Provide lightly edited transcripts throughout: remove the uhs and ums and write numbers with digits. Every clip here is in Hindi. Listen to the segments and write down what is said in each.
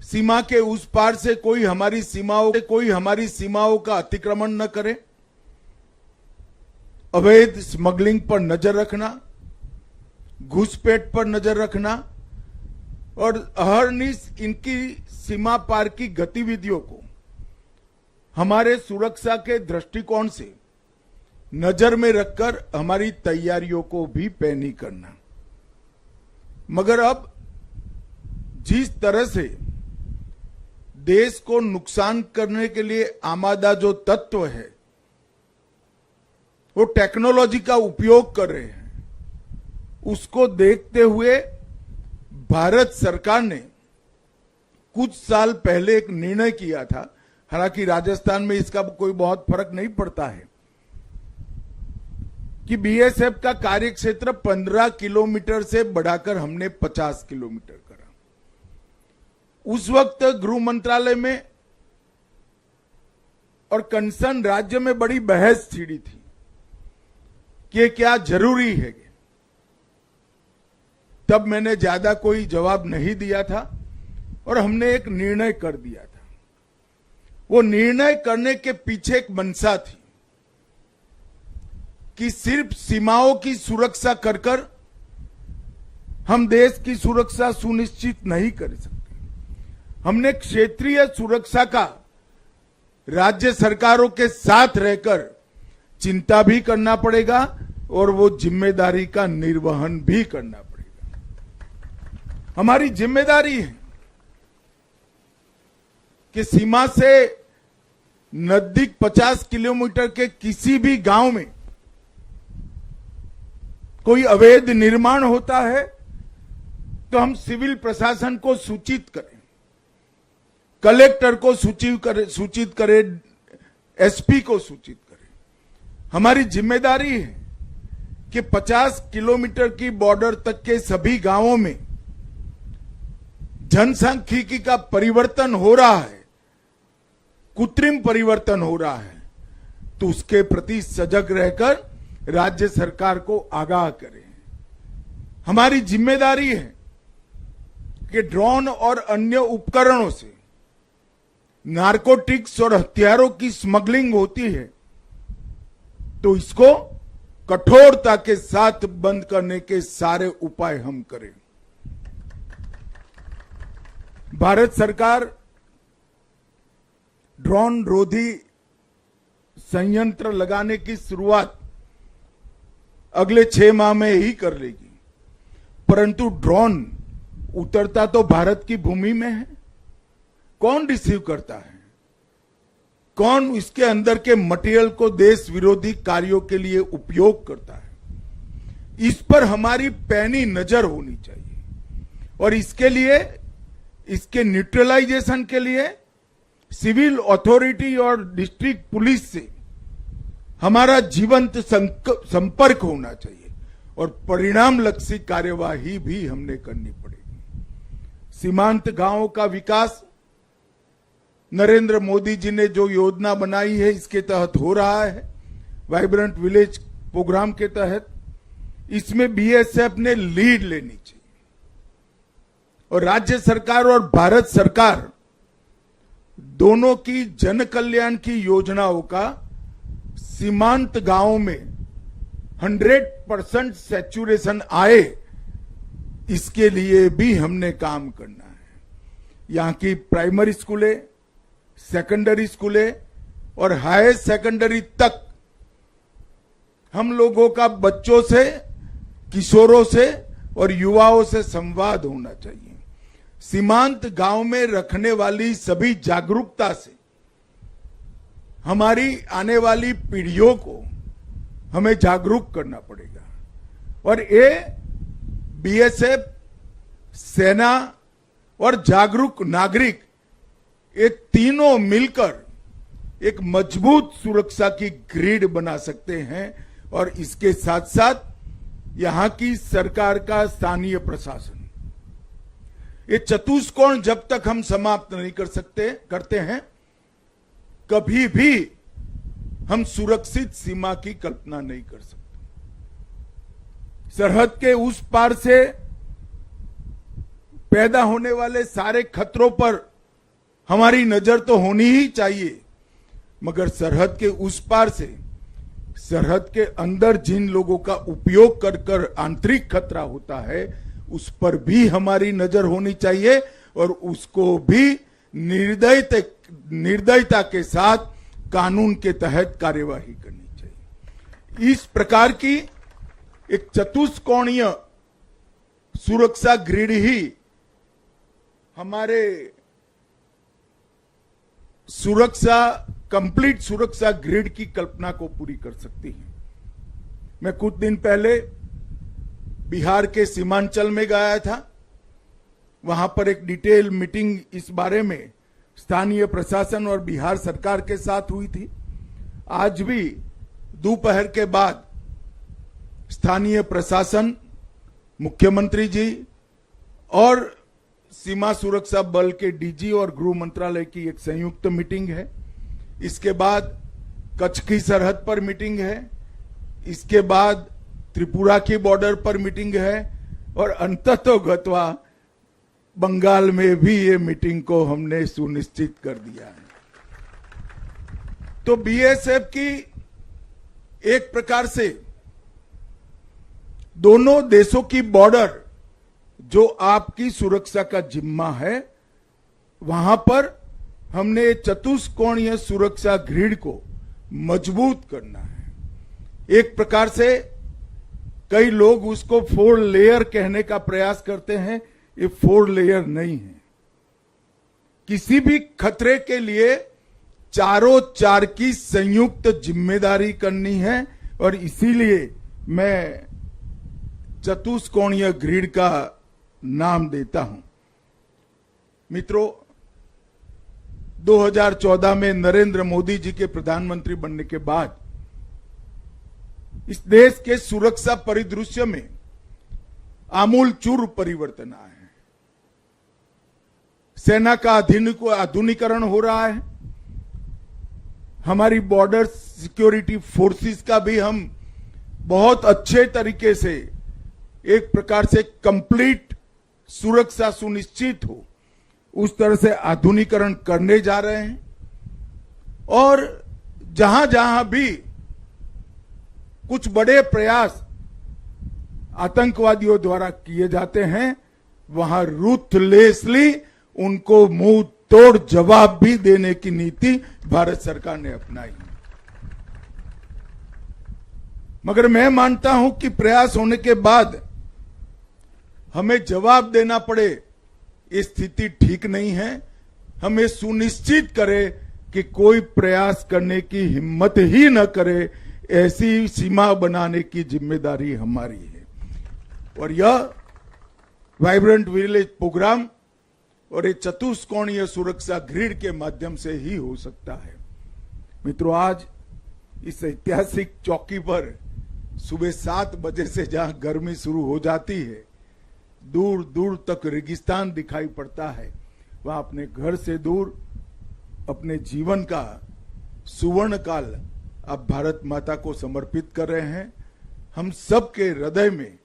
सीमा के उस पार से कोई हमारी सीमाओं का अतिक्रमण न करे, अवैध स्मगलिंग पर नजर रखना, घुसपैठ पर नजर रखना और अहरनिश इनकी सीमा पार की गतिविधियों को हमारे सुरक्षा के दृष्टिकोण से नजर में रखकर हमारी तैयारियों को भी पैनी करना। मगर अब जिस तरह से देश को नुकसान करने के लिए आमादा जो तत्व है वो टेक्नोलॉजी का उपयोग कर रहे हैं, उसको देखते हुए भारत सरकार ने कुछ साल पहले एक निर्णय किया था, हालांकि राजस्थान में इसका कोई बहुत फर्क नहीं पड़ता है, कि बीएसएफ का कार्यक्षेत्र 15 किलोमीटर से बढ़ाकर हमने 50 किलोमीटर करा। उस वक्त गृह मंत्रालय में और कंसर्न राज्य में बड़ी बहस छिड़ी थी कि क्या जरूरी है। तब मैंने ज्यादा कोई जवाब नहीं दिया था और हमने एक निर्णय कर दिया था। वो निर्णय करने के पीछे एक मंशा थी कि सिर्फ सीमाओं की सुरक्षा कर कर हम देश की सुरक्षा सुनिश्चित नहीं कर सकते। हमने क्षेत्रीय सुरक्षा का राज्य सरकारों के साथ रहकर चिंता भी करना पड़ेगा और वो जिम्मेदारी का निर्वहन भी करना पड़ेगा। हमारी जिम्मेदारी है कि सीमा से नजदीक 50 किलोमीटर के किसी भी गांव में कोई अवैध निर्माण होता है तो हम सिविल प्रशासन को सूचित करें, कलेक्टर को सूचित करें, एसपी को सूचित करें। हमारी जिम्मेदारी है कि 50 किलोमीटर की बॉर्डर तक के सभी गांवों में जनसांख्यिकी का परिवर्तन हो रहा है, कृत्रिम परिवर्तन हो रहा है, तो उसके प्रति सजग रहकर राज्य सरकार को आगाह करें। हमारी जिम्मेदारी है कि ड्रोन और अन्य उपकरणों से नारकोटिक्स और हथियारों की स्मगलिंग होती है तो इसको कठोरता के साथ बंद करने के सारे उपाय हम करें। भारत सरकार ड्रोन रोधी संयंत्र लगाने की शुरुआत अगले 6 माह में ही कर लेगी, परंतु ड्रोन उतरता तो भारत की भूमि में है। कौन रिसीव करता है, कौन इसके अंदर के मटेरियल को देश विरोधी कार्यों के लिए उपयोग करता है, इस पर हमारी पैनी नजर होनी चाहिए। और इसके लिए, इसके न्यूट्रलाइजेशन के लिए सिविल अथॉरिटी और डिस्ट्रिक्ट पुलिस से हमारा जीवंत संपर्क होना चाहिए और परिणाम लक्षी कार्यवाही भी हमने करनी पड़ेगी। सीमांत गांवों का विकास नरेंद्र मोदी जी ने जो योजना बनाई है इसके तहत हो रहा है, वाइब्रेंट विलेज प्रोग्राम के तहत। इसमें बीएसएफ ने लीड लेनी चाहिए और राज्य सरकार और भारत सरकार दोनों की जन कल्याण की योजनाओं का सीमांत गांवों में 100% सैचुरेशन आए, इसके लिए भी हमने काम करना है। यहां की प्राइमरी स्कूलें, सेकेंडरी स्कूलें और हायर सेकेंडरी तक हम लोगों का बच्चों से, किशोरों से और युवाओं से संवाद होना चाहिए। सीमांत गांव में रखने वाली सभी जागरूकता से हमारी आने वाली पीढ़ियों को हमें जागरूक करना पड़ेगा। और ये बीएसएफ, सेना और जागरूक नागरिक, ये तीनों मिलकर एक मजबूत सुरक्षा की ग्रिड बना सकते हैं। और इसके साथ साथ यहां की सरकार का स्थानीय प्रशासन, ये चतुष्कोण जब तक हम समाप्त नहीं करते हैं, कभी भी हम सुरक्षित सीमा की कल्पना नहीं कर सकते। सरहद के उस पार से पैदा होने वाले सारे खतरों पर हमारी नजर तो होनी ही चाहिए, मगर सरहद के उस पार से, सरहद के अंदर जिन लोगों का उपयोग कर कर आंतरिक खतरा होता है, उस पर भी हमारी नजर होनी चाहिए और उसको भी निर्दयता के साथ कानून के तहत कार्यवाही करनी चाहिए। इस प्रकार की एक चतुष्कोणीय सुरक्षा ग्रिड ही हमारे कंप्लीट सुरक्षा ग्रिड की कल्पना को पूरी कर सकती है। मैं कुछ दिन पहले बिहार के सीमांचल में गया था। वहां पर एक डिटेल मीटिंग इस बारे में स्थानीय प्रशासन और बिहार सरकार के साथ हुई थी। आज भी दोपहर के बाद स्थानीय प्रशासन, मुख्यमंत्री जी और सीमा सुरक्षा बल के डीजी और गृह मंत्रालय की एक संयुक्त मीटिंग है। इसके बाद कच्छ की सरहद पर मीटिंग है। इसके बाद त्रिपुरा की बॉर्डर पर मीटिंग है और अंततोगत्वा बंगाल में भी ये मीटिंग को हमने सुनिश्चित कर दिया है। तो बीएसएफ की एक प्रकार से दोनों देशों की बॉर्डर जो आपकी सुरक्षा का जिम्मा है, वहां पर हमने चतुष्कोणीय सुरक्षा ग्रिड को मजबूत करना है। एक प्रकार से कई लोग उसको 4 लेयर कहने का प्रयास करते हैं। ये 4 लेयर नहीं है। किसी भी खतरे के लिए चारों चार की संयुक्त जिम्मेदारी करनी है और इसीलिए मैं चतुष्कोणीय ग्रिड का नाम देता हूं। मित्रों, 2014 में नरेंद्र मोदी जी के प्रधानमंत्री बनने के बाद इस देश के सुरक्षा परिदृश्य में आमूलचूल परिवर्तन आए हैं। सेना का आधुनिकीकरण हो रहा है। हमारी बॉर्डर सिक्योरिटी फोर्सेस का भी हम बहुत अच्छे तरीके से एक प्रकार से कंप्लीट सुरक्षा सुनिश्चित हो उस तरह से आधुनिकीकरण करने जा रहे हैं। और जहां जहां भी कुछ बड़े प्रयास आतंकवादियों द्वारा किए जाते हैं, वहां रूथलेसली उनको मुंह तोड़ जवाब भी देने की नीति भारत सरकार ने अपनाई। मगर मैं मानता हूं कि प्रयास होने के बाद हमें जवाब देना पड़े, ये स्थिति ठीक नहीं है। हमें सुनिश्चित करें कि कोई प्रयास करने की हिम्मत ही न करे, ऐसी सीमा बनाने की जिम्मेदारी हमारी है। और यह वाइब्रेंट विलेज प्रोग्राम और ये चतुष्कोणीय सुरक्षा ग्रिड के माध्यम से ही हो सकता है। मित्रों, आज इस ऐतिहासिक चौकी पर सुबह 7 बजे से जहां गर्मी शुरू हो जाती है, दूर दूर तक रेगिस्तान दिखाई पड़ता है, वहां अपने घर से दूर अपने जीवन का सुवर्ण काल आप भारत माता को समर्पित कर रहे हैं। हम सबके हृदय में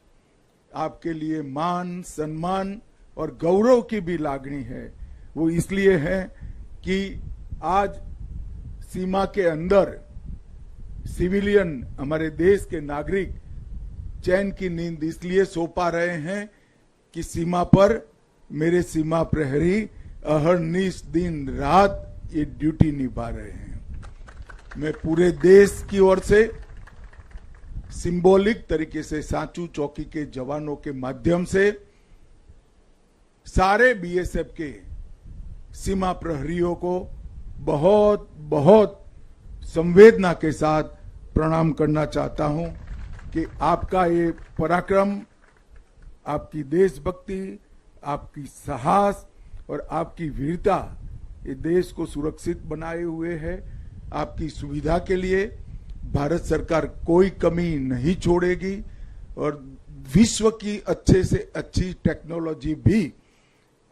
आपके लिए मान, सम्मान और गौरव की भी लागणी है। वो इसलिए है कि आज सीमा के अंदर सिविलियन, हमारे देश के नागरिक चैन की नींद इसलिए सो पा रहे हैं कि सीमा पर मेरे सीमा प्रहरी अहर्निश दिन रात ये ड्यूटी निभा रहे हैं। मैं पूरे देश की ओर से सिंबॉलिक तरीके से सांचू चौकी के जवानों के माध्यम से सारे बीएसएफ के सीमा प्रहरियों को बहुत बहुत संवेदना के साथ प्रणाम करना चाहता हूं कि आपका ये पराक्रम, आपकी देशभक्ति, आपकी साहस और आपकी वीरता ये देश को सुरक्षित बनाए हुए है। आपकी सुविधा के लिए भारत सरकार कोई कमी नहीं छोड़ेगी और विश्व की अच्छे से अच्छी टेक्नोलॉजी भी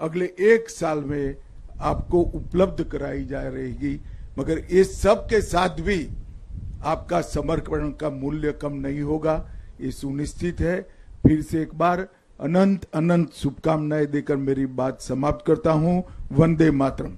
अगले 1 साल में आपको उपलब्ध कराई जा रहेगी। मगर इस सब के साथ भी आपका समर्पण का मूल्य कम नहीं होगा, ये सुनिश्चित है। फिर से एक बार अनंत अनंत शुभकामनाएं देकर मेरी बात समाप्त करता हूं। वंदे मातरम।